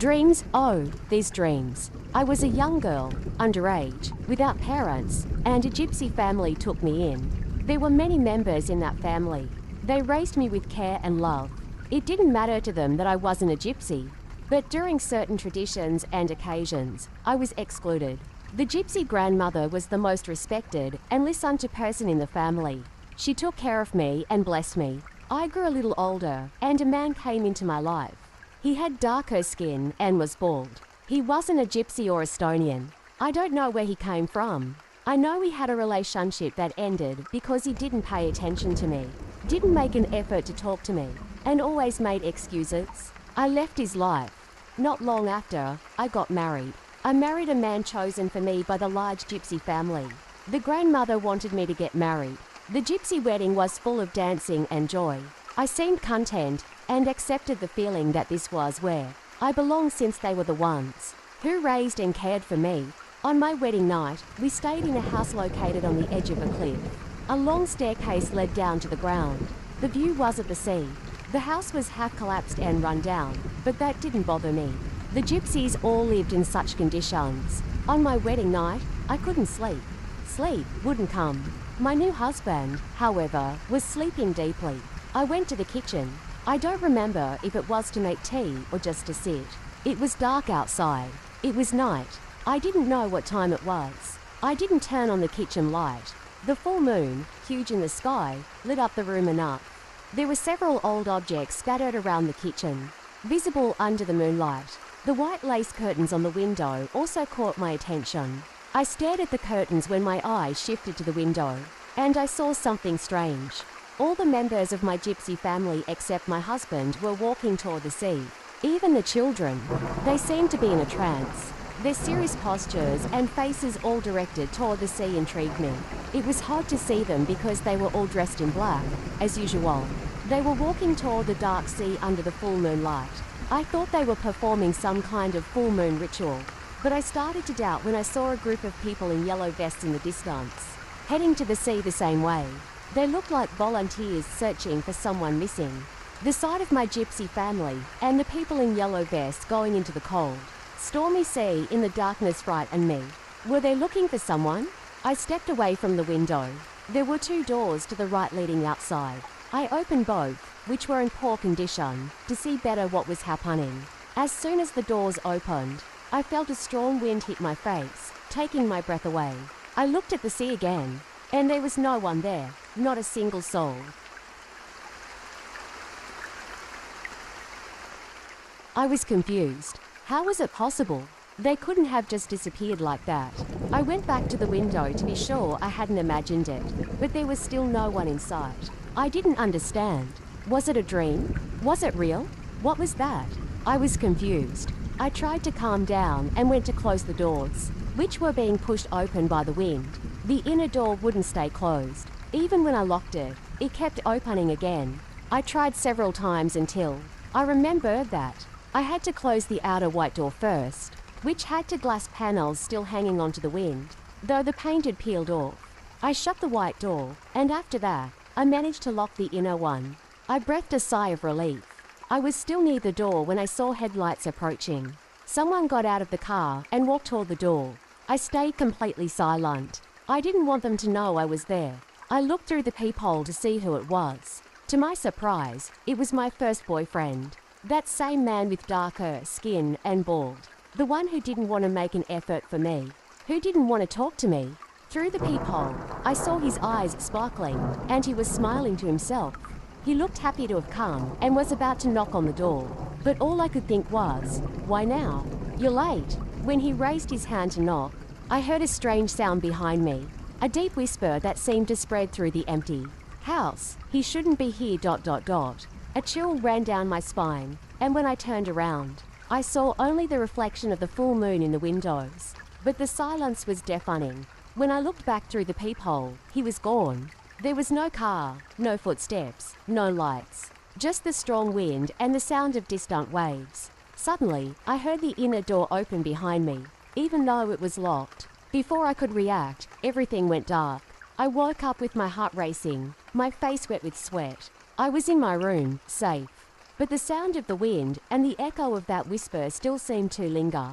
Dreams, oh, these dreams. I was a young girl, underage, without parents, and a gypsy family took me in. There were many members in that family. They raised me with care and love. It didn't matter to them that I wasn't a gypsy, but during certain traditions and occasions, I was excluded. The gypsy grandmother was the most respected and listened to person in the family. She took care of me and blessed me. I grew a little older, and a man came into my life. He had darker skin and was bald. He wasn't a gypsy or Estonian. I don't know where he came from. I know we had a relationship that ended because he didn't pay attention to me, didn't make an effort to talk to me, and always made excuses. I left his life. Not long after, I got married. I married a man chosen for me by the large gypsy family. The grandmother wanted me to get married. The gypsy wedding was full of dancing and joy. I seemed content and accepted the feeling that this was where I belonged, since they were the ones who raised and cared for me. On my wedding night, we stayed in a house located on the edge of a cliff. A long staircase led down to the ground. The view was of the sea. The house was half collapsed and run down, but that didn't bother me. The gypsies all lived in such conditions. On my wedding night, I couldn't sleep. Sleep wouldn't come. My new husband, however, was sleeping deeply. I went to the kitchen. I don't remember if it was to make tea or just to sit. It was dark outside. It was night. I didn't know what time it was. I didn't turn on the kitchen light. The full moon, huge in the sky, lit up the room enough. There were several old objects scattered around the kitchen, visible under the moonlight. The white lace curtains on the window also caught my attention. I stared at the curtains when my eyes shifted to the window, and I saw something strange. All the members of my gypsy family except my husband were walking toward the sea. Even the children. They seemed to be in a trance. Their serious postures and faces all directed toward the sea intrigued me. It was hard to see them because they were all dressed in black, as usual. They were walking toward the dark sea under the full moonlight. I thought they were performing some kind of full moon ritual, but I started to doubt when I saw a group of people in yellow vests in the distance, heading to the sea the same way. They looked like volunteers searching for someone missing. The sight of my gypsy family and the people in yellow vests going into the cold, stormy sea in the darkness frightened me. Were they looking for someone? I stepped away from the window. There were 2 doors to the right leading outside. I opened both, which were in poor condition, to see better what was happening. As soon as the doors opened, I felt a strong wind hit my face, taking my breath away. I looked at the sea again, and there was no one there, not a single soul. I was confused. How was it possible? They couldn't have just disappeared like that. I went back to the window to be sure I hadn't imagined it, but there was still no one in sight. I didn't understand. Was it a dream? Was it real? What was that? I was confused. I tried to calm down and went to close the doors, which were being pushed open by the wind. The inner door wouldn't stay closed. Even when I locked it, it kept opening again. I tried several times until I remembered that I had to close the outer white door first, which had 2 glass panels still hanging onto the wind, though the paint had peeled off. I shut the white door, and after that, I managed to lock the inner one. I breathed a sigh of relief. I was still near the door when I saw headlights approaching. Someone got out of the car and walked toward the door. I stayed completely silent. I didn't want them to know I was there. I looked through the peephole to see who it was. To my surprise, it was my first boyfriend. That same man with darker skin and bald. The one who didn't want to make an effort for me. Who didn't want to talk to me. Through the peephole, I saw his eyes sparkling, and he was smiling to himself. He looked happy to have come and was about to knock on the door. But all I could think was, why now? You're late. When he raised his hand to knock, I heard a strange sound behind me. A deep whisper that seemed to spread through the empty house. He shouldn't be here... A chill ran down my spine, and when I turned around, I saw only the reflection of the full moon in the windows. But the silence was deafening. When I looked back through the peephole, he was gone. There was no car, no footsteps, no lights, just the strong wind and the sound of distant waves. Suddenly, I heard the inner door open behind me, even though it was locked. Before I could react, everything went dark. I woke up with my heart racing, my face wet with sweat. I was in my room, safe. but the sound of the wind and the echo of that whisper still seemed to linger.